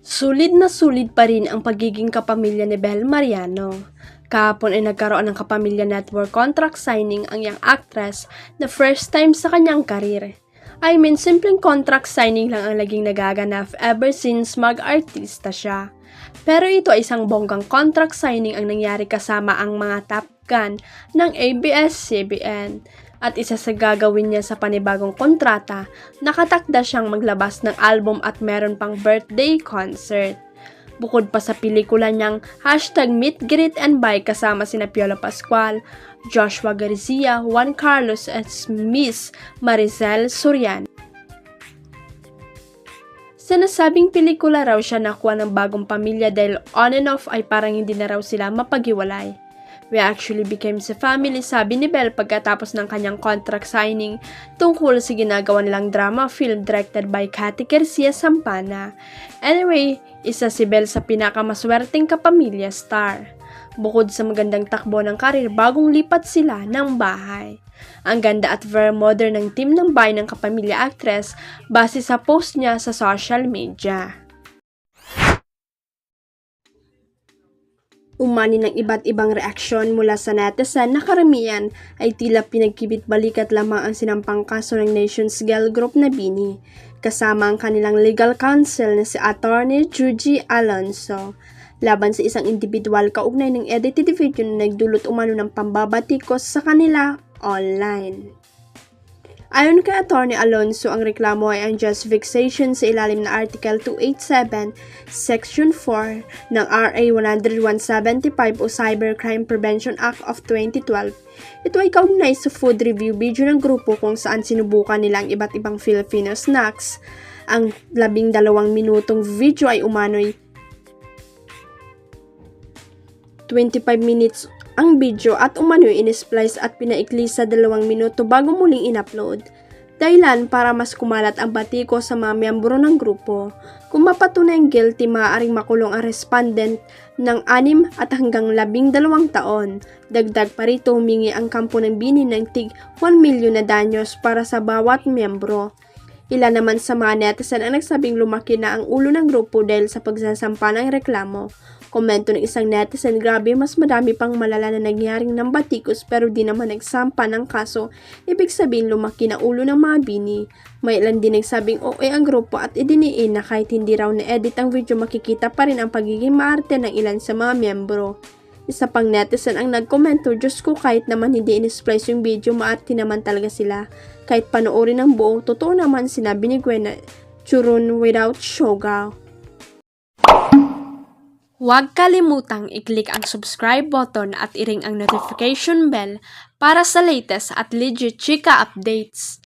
Sulit pa rin ang pagiging kapamilya ni Bel Mariano. Kahapon ay nagkaroon ng kapamilya network contract signing ang young actress na first time sa kanyang karir. Simpleng contract signing lang ang naging nagaganap ever since mag-artista siya. Pero ito ay isang bonggang contract signing ang nangyari kasama ang mga top gun ng ABS-CBN. At isa sa gagawin niya sa panibagong kontrata, nakatakda siyang maglabas ng album at meron pang birthday concert. Bukod pa sa pelikula niyang #Meet, Greet and Buy kasama sina Piolo Pascual, Joshua Garcia, Juan Carlos at Miss Maricel Soriano. Sinasabing pelikula raw siya nakuha ng bagong pamilya dahil on and off ay parang hindi na raw sila mapaghiwalay. We actually became a family, sabi ni Bel pagkatapos ng kanyang contract signing tungkol sa ginagawa nilang drama film directed by Cathy Garcia Sampana. Anyway, isa si Bel sa pinakamaswerteng kapamilya star. Bukod sa magandang takbo ng karir, bagong lipat sila ng bahay. Ang ganda at very modern ng team ng bahay ng kapamilya actress base sa post niya sa social media. Umani ng iba't ibang reaksyon mula sa netizen na karamihan ay tila pinagkibit-balikat lamang ang sinampang kaso ng Nations Girl Group na BINI, kasama ang kanilang legal counsel na si Attorney Judy Alonso, laban sa isang individual kaugnay ng edited video na nagdulot umano ng pambabatikos sa kanila online. Ayon kay Atty. Alonso, ang reklamo ay ang just vexation sa ilalim na Article 287, Section 4 ng RA 10175 o Cybercrime Prevention Act of 2012. Ito ay kaugnay sa food review video ng grupo kung saan sinubukan nila ang iba't ibang Filipino snacks. Ang 12 minutong video ay umano'y 25 minutes ang video at umano'y in-splice at pinaikli sa 2 minuto bago muling in-upload. Dahilan para mas kumalat ang batiko sa mga miyembro ng grupo. Kung mapatunayang guilty, maaaring makulong ang respondent ng 6 at hanggang 12 taon. Dagdag pa rito, humingi ang kampo ng BINI ng tig 1 milyon na danyos para sa bawat miyembro. Ilan naman sa mga netizen ang nagsabing lumaki na ang ulo ng grupo dahil sa pagsasampa ng reklamo. Komento ng isang netizen, grabe, mas madami pang malala na nangyaring ng batikos pero di naman nagsampa ng kaso. Ibig sabihin lumaki na ulo ng mga BINI. May ilan din nagsabing OA ang grupo at idiniin na kahit hindi raw na-edit ang video makikita pa rin ang pagiging maarte ng ilan sa mga miyembro. Isa pang netizen ang nagkomento, Diyos ko, kahit naman hindi in-splice yung video, maarte naman talaga sila. Kahit panoorin ng buo, totoo naman, sinabi ni Gwen na churun without sugar. Huwag kalimutang i-click ang subscribe button at i-ring ang notification bell para sa latest at legit chika updates.